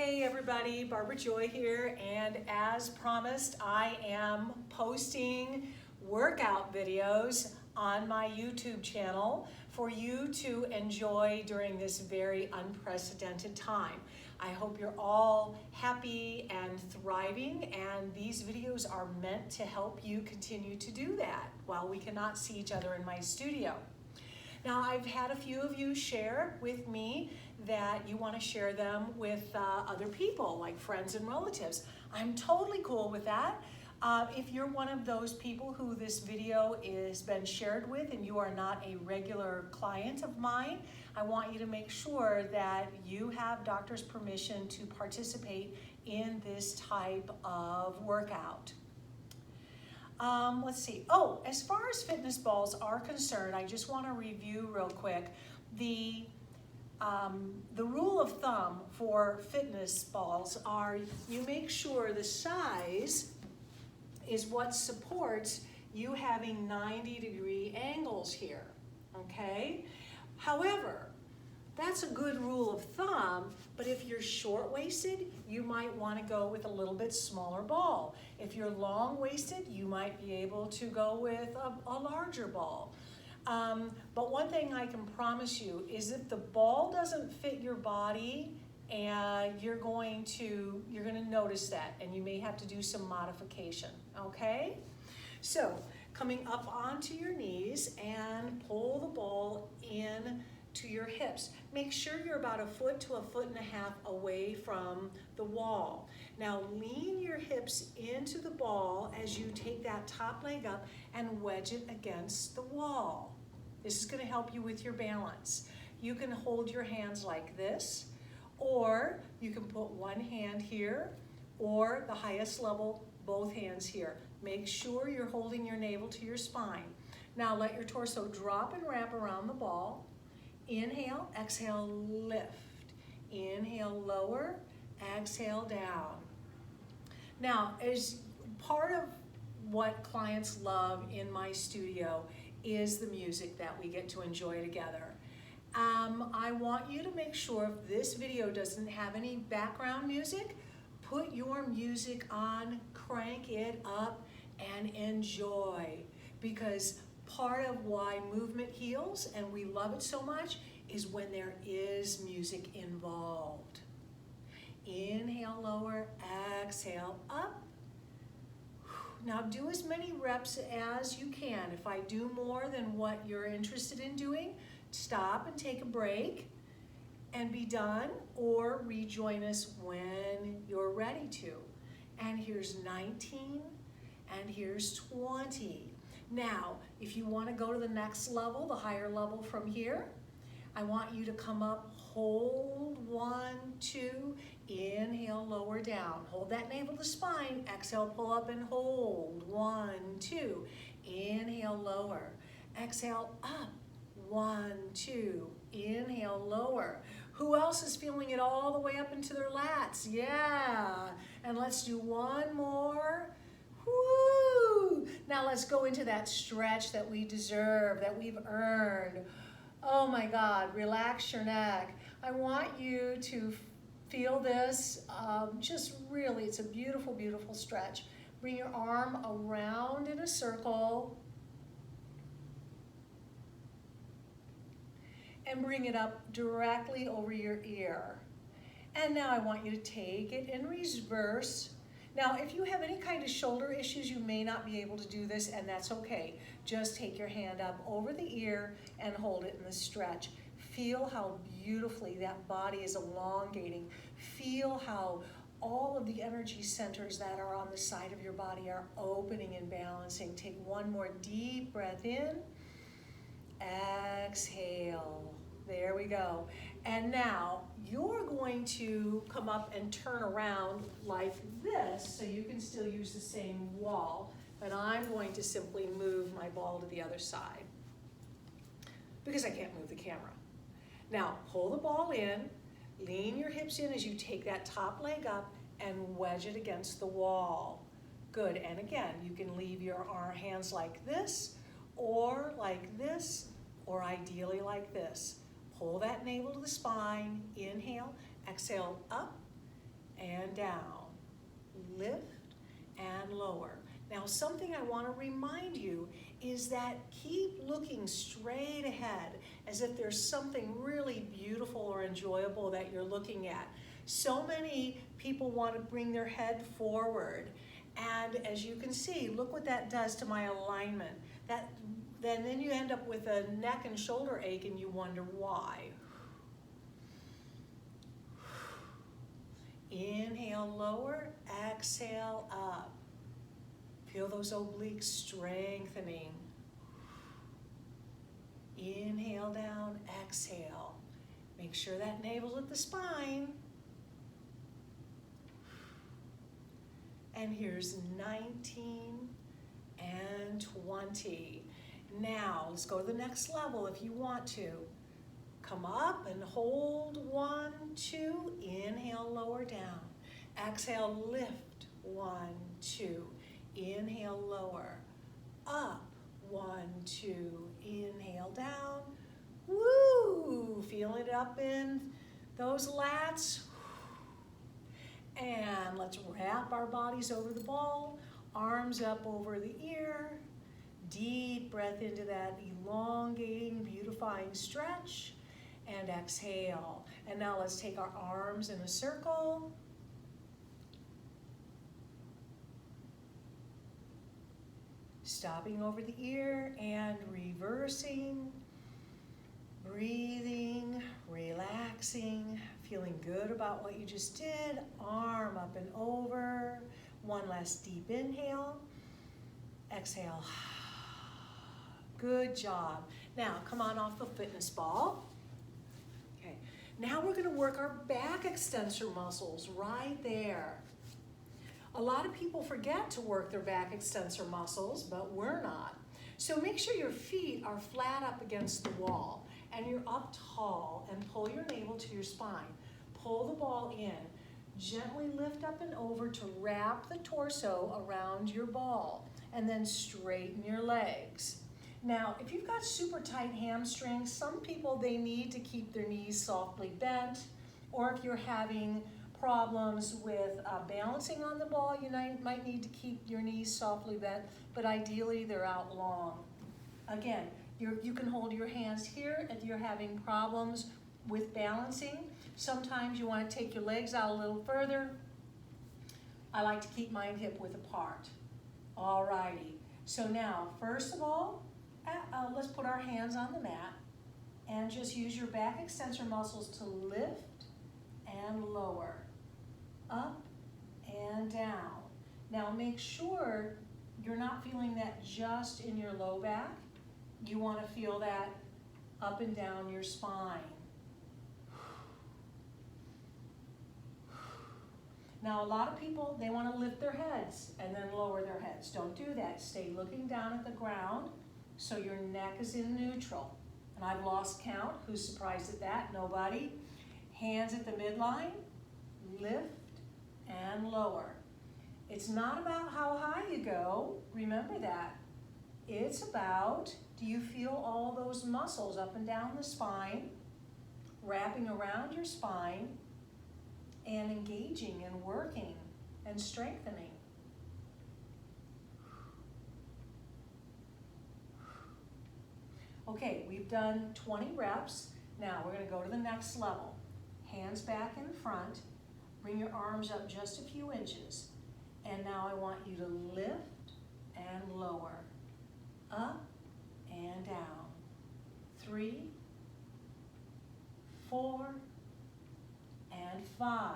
Hey everybody, Barbara Joy here, and as promised, I am posting workout videos on my YouTube channel for you to enjoy during this very unprecedented time. I hope you're all happy and thriving, and these videos are meant to help you continue to do that while we cannot see each other in my studio. Now, I've had a few of you share with me that you want to share them with other people, like friends and relatives. I'm totally cool with that. If you're one of those people who this video has been shared with and you are not a regular client of mine, I want you to make sure that you have doctor's permission to participate in this type of workout. Let's see. Oh, as far as fitness balls are concerned, I just want to review real quick. The rule of thumb for fitness balls are you make sure the size is what supports you having 90-degree angles here, okay? However, that's a good rule of thumb, but if you're short-waisted, you might want to go with a little bit smaller ball. If you're long-waisted, you might be able to go with a larger ball. But one thing I can promise you is if the ball doesn't fit your body, and you're going to notice that, and you may have to do some modification, okay? So, coming up onto your knees and pull the ball in to your hips. Make sure you're about 1 foot to 1.5 foot away from the wall. Now lean your hips into the ball as you take that top leg up and wedge it against the wall. This is going to help you with your balance. You can hold your hands like this, or you can put one hand here, or the highest level, both hands here. Make sure you're holding your navel to your spine. Now let your torso drop and wrap around the ball. Inhale, exhale, lift. Inhale, lower, exhale, down. Now, as part of what clients love in my studio is the music that we get to enjoy together. I want you to make sure if this video doesn't have any background music, put your music on, crank it up, and enjoy. Because part of why movement heals, and we love it so much, is when there is music involved. Inhale, lower, exhale, up. Now do as many reps as you can. If I do more than what you're interested in doing, stop and take a break and be done, or rejoin us when you're ready to. And here's 19, and here's 20. Now, if you want to go to the next level, the higher level from here, I want you to come up, hold 1, 2, inhale, lower down. Hold that navel to spine, exhale, pull up and hold. 1, 2, inhale, lower. Exhale, up. 1, 2, inhale, lower. Who else is feeling it all the way up into their lats? Yeah, and let's do one more. Woo! Now let's go into that stretch that we deserve, that we've earned. Oh my God, relax your neck. I want you to feel this, just really, it's a beautiful, beautiful stretch. Bring your arm around in a circle and bring it up directly over your ear. And now I want you to take it in reverse. Now, if you have any kind of shoulder issues, you may not be able to do this, and that's okay. Just take your hand up over the ear and hold it in the stretch. Feel how beautifully that body is elongating. Feel how all of the energy centers that are on the side of your body are opening and balancing. Take one more deep breath in. Exhale. There we go. And now you're going to come up and turn around like this so you can still use the same wall, but I'm going to simply move my ball to the other side because I can't move the camera. Now pull the ball in, lean your hips in as you take that top leg up and wedge it against the wall. Good, and again, you can leave your hands like this, or ideally like this. Pull that navel to the spine, inhale, exhale, up, and down. Lift and lower. Now, something I want to remind you is that keep looking straight ahead as if there's something really beautiful or enjoyable that you're looking at. So many people want to bring their head forward. And as you can see, look what that does to my alignment. Then you end up with a neck and shoulder ache and you wonder why. Inhale, lower, exhale, up. Feel those obliques strengthening. Inhale down, exhale. Make sure that navel's at the spine. And here's 19 and 20. Now, let's go to the next level if you want to. Come up and hold 1, 2. Inhale, lower down. Exhale, lift 1, 2. Inhale, lower. Up 1, 2. Inhale, down. Woo! Feel it up in those lats. And let's wrap our bodies over the ball. Arms up over the ear. Deep breath into that elongating, beautifying stretch. And exhale. And now let's take our arms in a circle. Stopping over the ear and reversing. Breathing, relaxing, feeling good about what you just did. Arm up and over. One last deep inhale. Exhale. Good job. Now, come on off the fitness ball. Okay. Now we're going to work our back extensor muscles right there. A lot of people forget to work their back extensor muscles, but we're not. So make sure your feet are flat up against the wall and you're up tall and pull your navel to your spine. Pull the ball in. Gently lift up and over to wrap the torso around your ball and then straighten your legs. Now, if you've got super tight hamstrings, some people, they need to keep their knees softly bent, or if you're having problems with balancing on the ball, you might need to keep your knees softly bent, but ideally they're out long. Again, you can hold your hands here if you're having problems with balancing. Sometimes you want to take your legs out a little further. I like to keep mine hip width apart. Alrighty, so now, first of all, let's put our hands on the mat and just use your back extensor muscles to lift and lower, up and down. Now make sure you're not feeling that just in your low back. You want to feel that up and down your spine. Now a lot of people, they want to lift their heads and then lower their heads. Don't do that. Stay looking down at the ground so your neck is in neutral. And I've lost count. Who's surprised at that? Nobody. Hands at the midline, lift and lower. It's not about how high you go. Remember that. It's about, do you feel all those muscles up and down the spine, wrapping around your spine, and engaging and working and strengthening. Okay, we've done 20 reps. Now we're going to go to the next level. Hands back in front. Bring your arms up just a few inches. And now I want you to lift and lower. Up and down. 3, 4, and 5.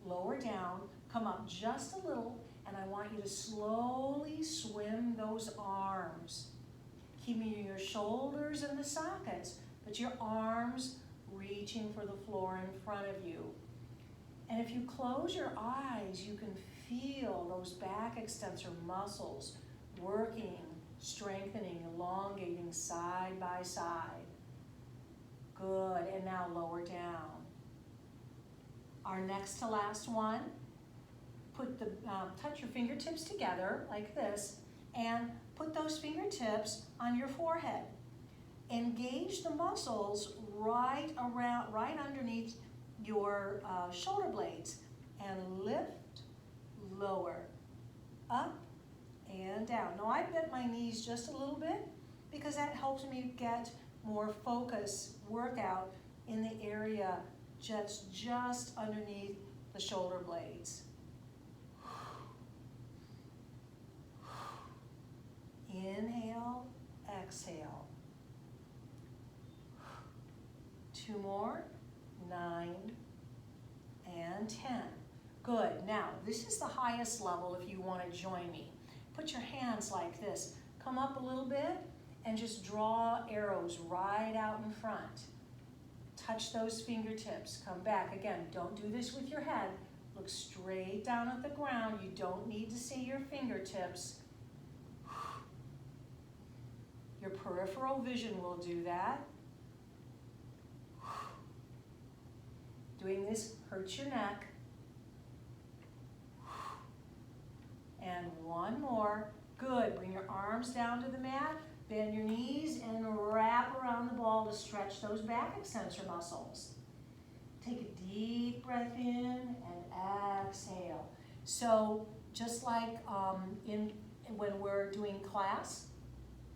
Lower down, come up just a little, and I want you to slowly swim those arms. Keeping your shoulders in the sockets, but your arms reaching for the floor in front of you. And if you close your eyes, you can feel those back extensor muscles working, strengthening, elongating side by side. Good, and now lower down. Our next to last one, touch your fingertips together like this and put those fingertips on your forehead. Engage the muscles right underneath your shoulder blades. and lift, lower, up, and down. Now I bent my knees just a little bit because that helps me get more focus workout in the area just underneath the shoulder blades. Inhale, exhale. 2 more, 9 and 10. Good. Now, this is the highest level if you want to join me. Put your hands like this. Come up a little bit and just draw arrows right out in front. Touch those fingertips. Come back. Again, don't do this with your head. Look straight down at the ground. You don't need to see your fingertips. Your peripheral vision will do that. Doing this hurts your neck. And 1 more. Good. Bring your arms down to the mat. Bend your knees and wrap around the ball to stretch those back extensor muscles. Take a deep breath in and exhale. So just like when we're doing class,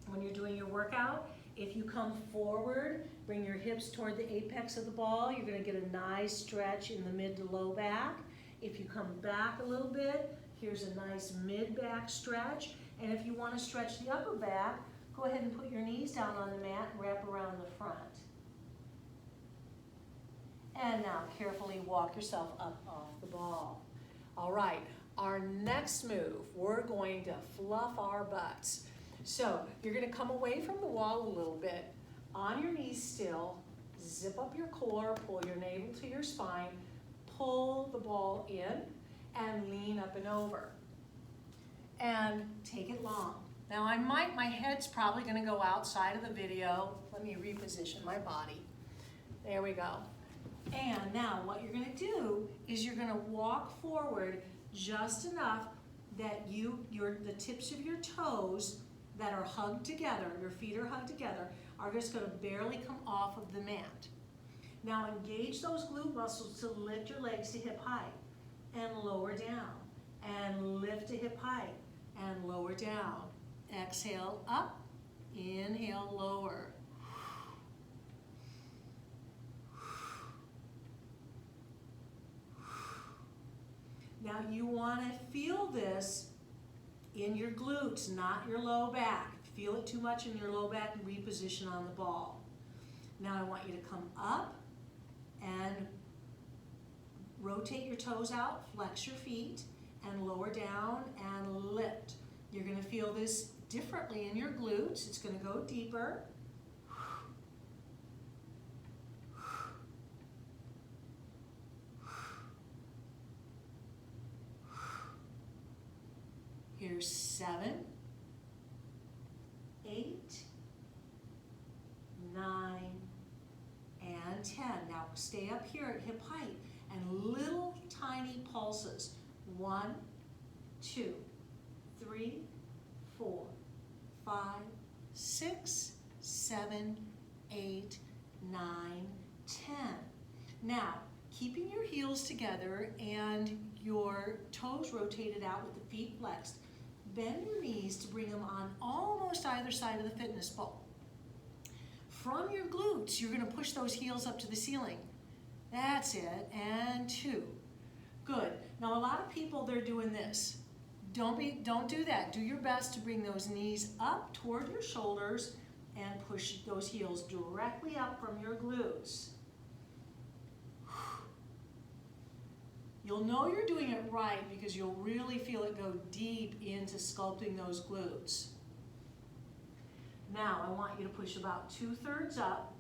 when you're doing your workout, if you come forward, bring your hips toward the apex of the ball, you're going to get a nice stretch in the mid to low back. If you come back a little bit, here's a nice mid-back stretch. And if you want to stretch the upper back, go ahead and put your knees down on the mat and wrap around the front. And now carefully walk yourself up off the ball. All right, our next move, we're going to fluff our butts. So you're going to come away from the wall a little bit, on your knees still, zip up your core, pull your navel to your spine, pull the ball in, and lean up and over. And take it long. Now my head's probably going to go outside of the video. Let me reposition my body. There we go. And now what you're going to do is you're going to walk forward just enough that the tips of your toes that are hugged together, your feet are hugged together, are just going to barely come off of the mat. Now engage those glute muscles to lift your legs to hip height and lower down, and lift to hip height and lower down. Exhale up, inhale lower. Now you want to feel this in your glutes, not your low back. If you feel it too much in your low back, reposition on the ball. Now I want you to come up and rotate your toes out, flex your feet, and lower down and lift. You're going to feel this differently in your glutes. It's going to go deeper. Here's 7, 8, 9, and 10. Now stay up here at hip height and little tiny pulses. 1, 2, 3, 4, 5, 6, 7, 8, 9, 10. Now, keeping your heels together and your toes rotated out with the feet flexed, bend your knees to bring them on almost either side of the fitness ball. From your glutes, you're going to push those heels up to the ceiling. That's it, and 2. Good. Now a lot of people, they're doing this. Don't do that. Do your best to bring those knees up toward your shoulders and push those heels directly up from your glutes. You'll know you're doing it right because you'll really feel it go deep into sculpting those glutes. Now I want you to push about 2/3 up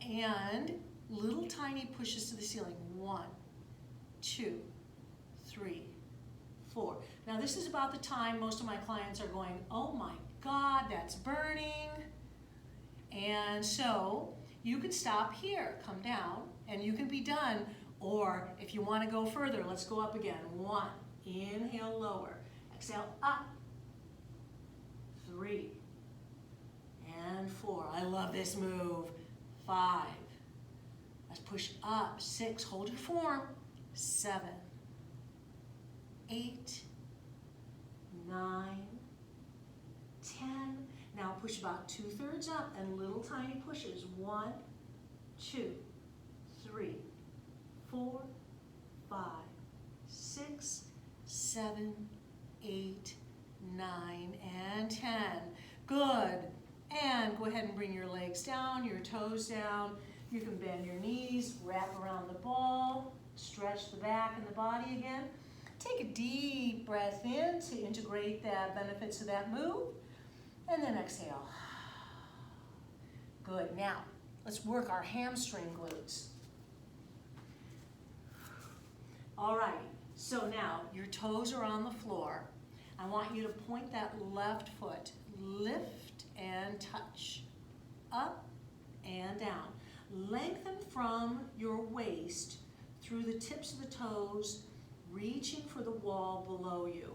and little tiny pushes to the ceiling. 1, 2, 3, 4. Now this is about the time most of my clients are going, oh my God, that's burning. And so you can stop here, come down, and you can be done. Or if you want to go further, let's go up again. 1, inhale, lower. Exhale, up. 3 and 4. I love this move. 5. Let's push up. 6, hold your form. 7, 8, 9, 10. Now push about 2/3 up and little tiny pushes. 1, 2, 3, 4, 5, 6, 7, 8, 9, and 10. Good. And go ahead and bring your legs down, your toes down. You can bend your knees, wrap around the ball, stretch the back and the body again. Take a deep breath in to integrate the benefits of that move, and then exhale. Good. Now, let's work our hamstring glutes. All right, so now your toes are on the floor. I want you to point that left foot, lift and touch, up and down. Lengthen from your waist through the tips of the toes, reaching for the wall below you.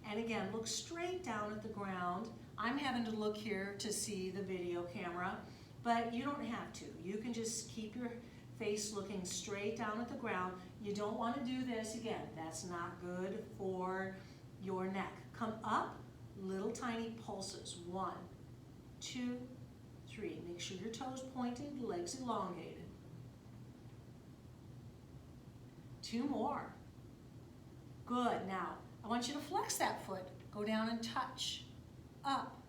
And again, look straight down at the ground. I'm having to look here to see the video camera, but you don't have to. You can just keep your face looking straight down at the ground. You don't want to do this again. That's not good for your neck. Come up, little tiny pulses. 1, 2, 3. Make sure your toes pointed, legs elongated. 2 more. Good. Now, I want you to flex that foot. Go down and touch. Up,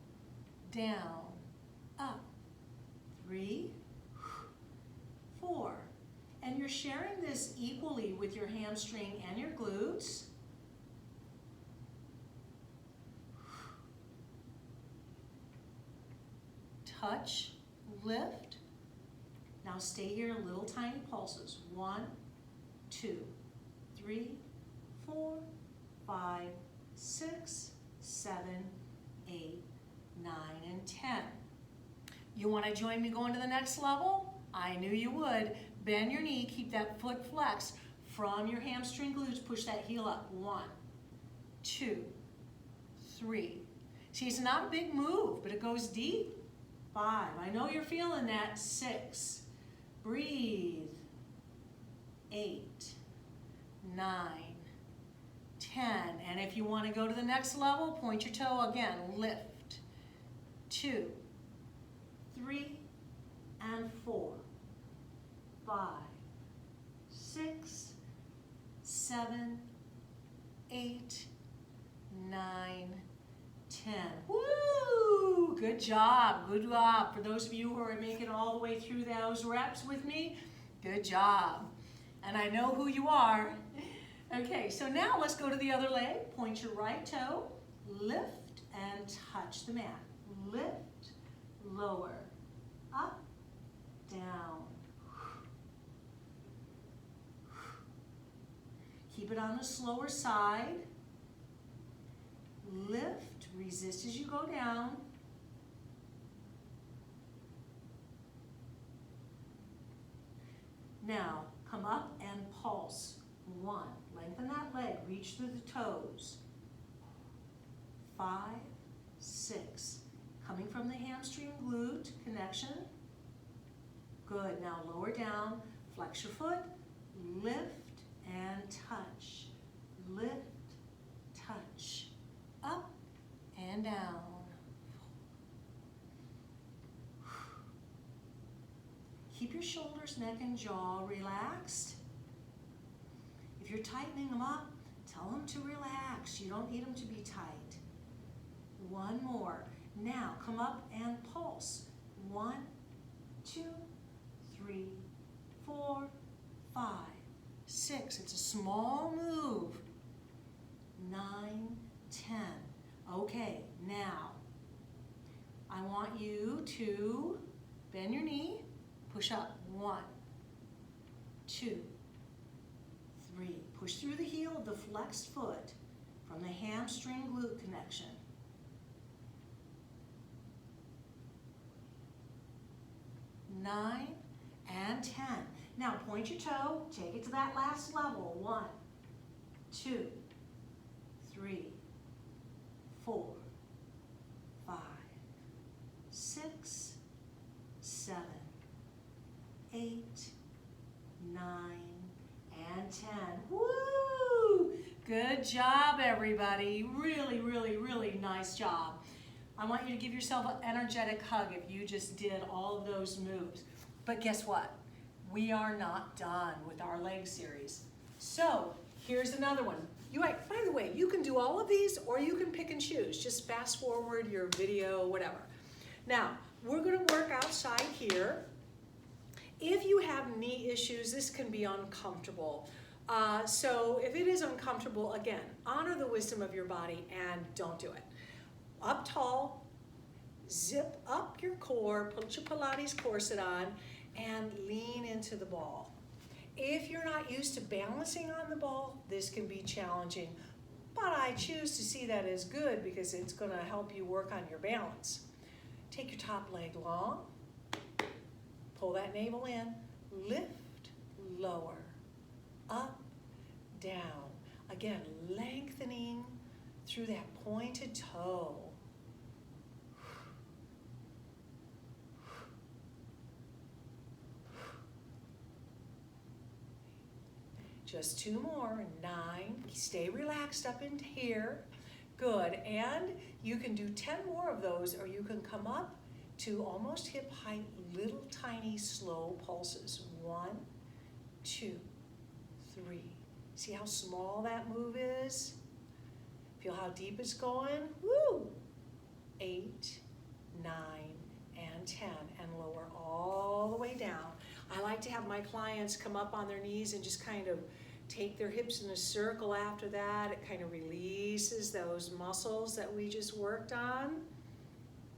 down, up. 3, 4. And you're sharing this equally with your hamstring and your glutes. Touch, lift. Now stay here, little tiny pulses. 1, 2, 3, 4, 5, 6, 7, 8, 9, and 10. You want to join me going to the next level? I knew you would. Bend your knee, keep that foot flexed. From your hamstring glutes, push that heel up. 1, 2, 3. See, it's not a big move, but it goes deep. 5. I know you're feeling that. 6. Breathe. 8, 9, 10. And if you want to go to the next level, point your toe again. Lift. 2, 3, and 4, 5, 6, 7, 8, 9, 10. Woo! Good job. Good job. For those of you who are making it all the way through those reps with me, good job. And I know who you are. Okay, so now let's go to the other leg. Point your right toe, lift and touch the mat. Lift, lower, up, down. Keep it on the slower side. Lift, resist as you go down. Now, come up and pulse. 1, lengthen that leg, reach through the toes. 5, 6, coming from the hamstring glute connection. Good, now lower down, flex your foot, lift and touch. Lift, touch, up and down. Keep your shoulders, neck, and jaw relaxed. If you're tightening them up, tell them to relax. You don't need them to be tight. 1 more. Now, come up and pulse. 1, 2, 3, 4, 5, 6. It's a small move. 9, 10. Okay, now, I want you to bend your knee, push up. 1, 2, 3. Push through the heel of the flexed foot from the hamstring glute connection. 9 and 10. Now point your toe, take it to that last level. 1, 2, 3, 4, 5, 6, 7, 8, 9, and 10. Woo! Good job, everybody. Really, really, really nice job. I want you to give yourself an energetic hug if you just did all of those moves. But guess what? We are not done with our leg series. So here's another one. By the way, you can do all of these or you can pick and choose. Just fast forward your video, whatever. Now, we're going to work outside here. If you have knee issues, this can be uncomfortable. So if it is uncomfortable, again, honor the wisdom of your body and don't do it. Up tall, zip up your core, put your Pilates corset on, and lean into the ball. If you're not used to balancing on the ball, this can be challenging, but I choose to see that as good because it's going to help you work on your balance. Take your top leg long, pull that navel in, lift, lower, up, down. Again, lengthening through that pointed toe. Just 2 more, 9. Stay relaxed up in here. Good, and you can do 10 more of those, or you can come up to almost hip height, little tiny slow pulses. 1, 2, 3. See how small that move is? Feel how deep it's going? Woo! 8, 9, and 10, and lower all the way down. I like to have my clients come up on their knees and just kind of take their hips in a circle after that. It kind of releases those muscles that we just worked on.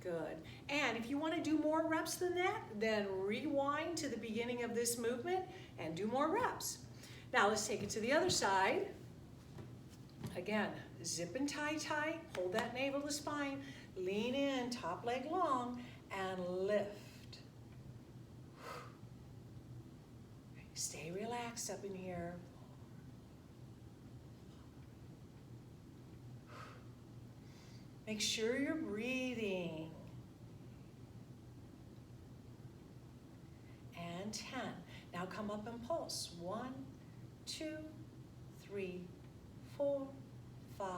Good. And if you want to do more reps than that, then rewind to the beginning of this movement and do more reps. Now let's take it to the other side. Again, zip and tie tight, hold that navel to spine, lean in, top leg long, and lift. Stay relaxed up in here. Make sure you're breathing. And 10. Now come up and pulse. 1, 2, 3, 4, 5,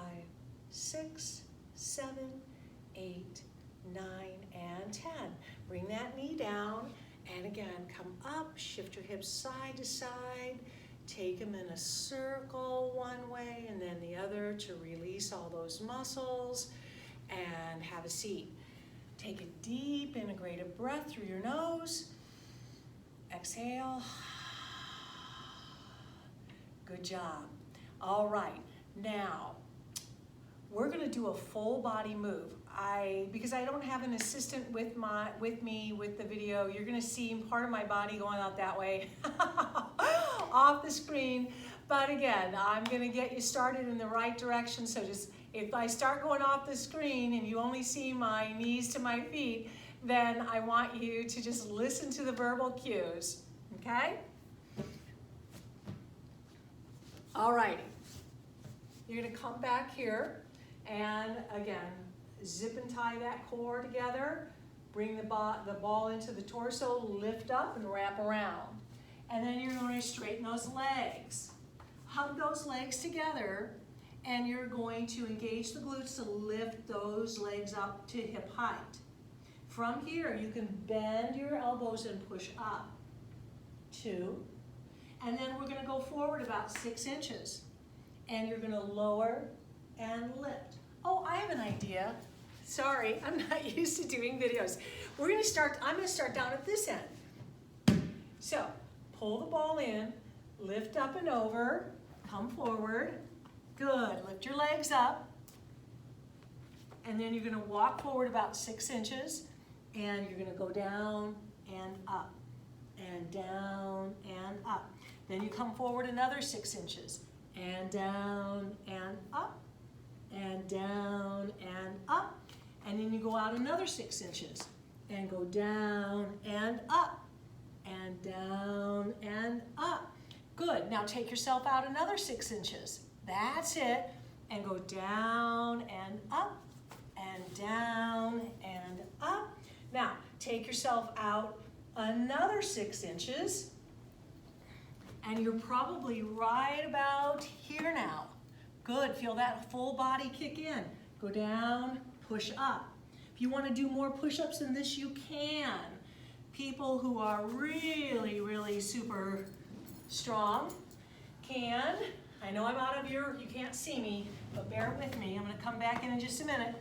6, 7, 8, 9, and 10. Bring that knee down. And again, come up, shift your hips side to side. Take them in a circle one way and then the other to release all those muscles. And have a seat. Take a deep integrated breath through your nose. Exhale. Good job. All right, now we're going to do a full body move. Because I don't have an assistant with me with the video, you're going to see part of my body going out that way off the screen. But again, I'm going to get you started in the right direction. So just if I start going off the screen and you only see my knees to my feet, then I want you to just listen to the verbal cues, okay? All righty. You're going to come back here and again, zip and tie that core together. Bring the ball into the torso, lift up and wrap around. And then you're going to straighten those legs. Hug those legs together, and you're going to engage the glutes to lift those legs up to hip height. From here, you can bend your elbows and push up. 2. And then we're going to go forward about 6 inches. And you're going to lower and lift. Oh, I have an idea. Sorry, I'm not used to doing videos. I'm going to start down at this end. So, pull the ball in, lift up and over, come forward. Good, lift your legs up. And then you're going to walk forward about 6 inches, and you're going to go down and up, and down and up. Then you come forward another 6 inches, and down and up, and down and up. And then you go out another 6 inches, and go down and up, and down and up. Good, now take yourself out another 6 inches. That's it, and go down and up, and down and up. Now, take yourself out another 6 inches, and you're probably right about here now. Good, feel that full body kick in. Go down, push up. If you want to do more push-ups than this, you can. People who are really, really super strong can. I know I'm out of you can't see me, but bear with me. I'm going to come back in just a minute.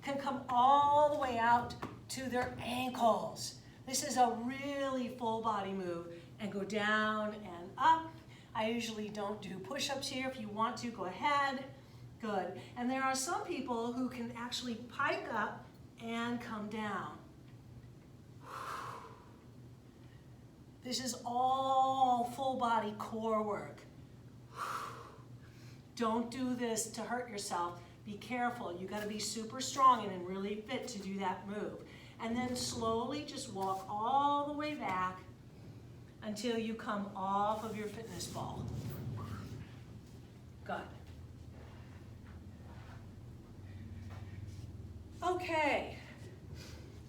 Can come all the way out to their ankles. This is a really full body move. And go down and up. I usually don't do push-ups here. If you want to, go ahead. Good. And there are some people who can actually pike up and come down. This is all full body core work. Don't do this to hurt yourself. Be careful. You got to be super strong and really fit to do that move. And then slowly just walk all the way back until you come off of your fitness ball. Good. Okay.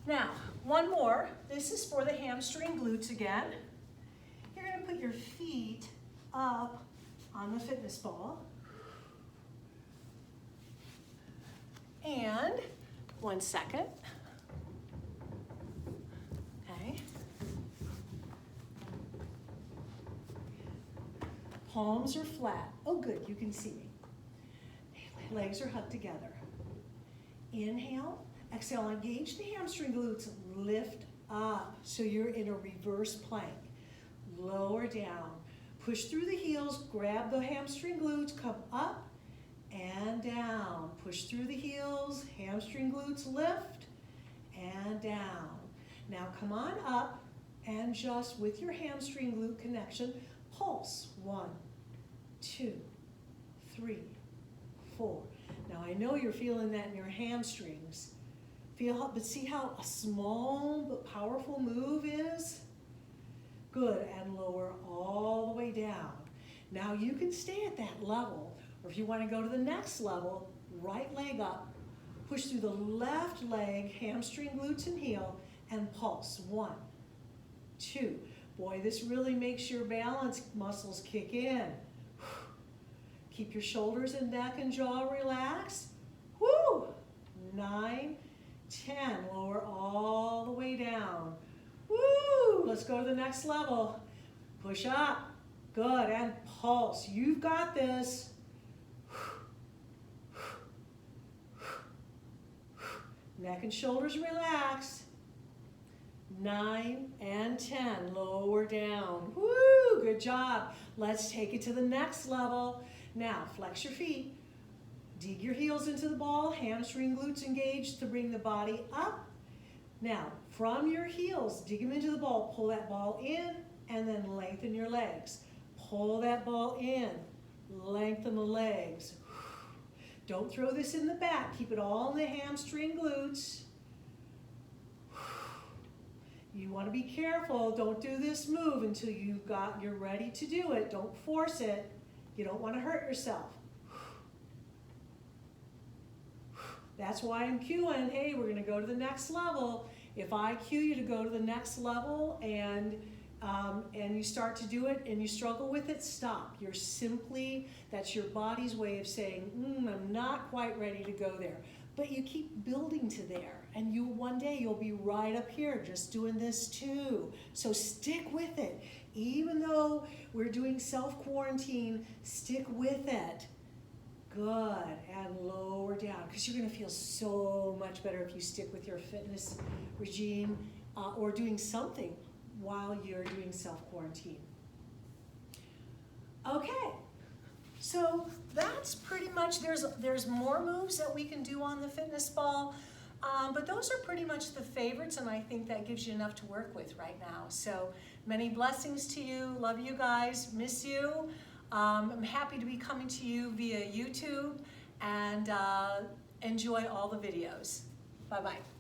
Now, one more. This is for the hamstring glutes again. You're going to put your feet up on the fitness ball. And 1 second. Okay. Palms are flat. Oh, good, you can see me. Legs are hugged together. Inhale, exhale, engage the hamstring glutes, lift up. So you're in a reverse plank. Lower down, push through the heels, grab the hamstring glutes, come up and down. Push through the heels, hamstring glutes lift and down. Now come on up and just with your hamstring glute connection, pulse. 1, 2, 3, 4. Now I know you're feeling that in your hamstrings. But see how a small but powerful move is? Good, and lower all the way down. Now you can stay at that level, or if you want to go to the next level, right leg up, push through the left leg, hamstring, glutes, and heel, and pulse. 1, 2. Boy, this really makes your balance muscles kick in. Keep your shoulders and neck and jaw relaxed. Woo! 9, 10. Lower all the way down. Woo! Let's go to the next level. Push up. Good. And pulse. You've got this. Neck and shoulders relaxed. 9 and 10. Lower down. Woo! Good job. Let's take it to the next level. Now, flex your feet. Dig your heels into the ball. Hamstring glutes engaged to bring the body up. Now, from your heels, dig them into the ball. Pull that ball in and then lengthen your legs. Pull that ball in. Lengthen the legs. Don't throw this in the back. Keep it all in the hamstring glutes. You want to be careful. Don't do this move until you're ready to do it. Don't force it. You don't want to hurt yourself. That's why I'm cueing, hey, we're going to go to the next level. If I cue you to go to the next level and you start to do it and you struggle with it, stop. That's your body's way of saying, I'm not quite ready to go there. But you keep building to there, and one day you'll be right up here just doing this too. So stick with it. Even though we're doing self-quarantine, stick with it. Good, and lower down, because you're going to feel so much better if you stick with your fitness regime or doing something while you're doing self-quarantine. Okay, so that's pretty much, there's more moves that we can do on the fitness ball, but those are pretty much the favorites, and I think that gives you enough to work with right now. So many blessings to you. Love you guys. Miss you. I'm happy to be coming to you via YouTube, and enjoy all the videos. Bye-bye.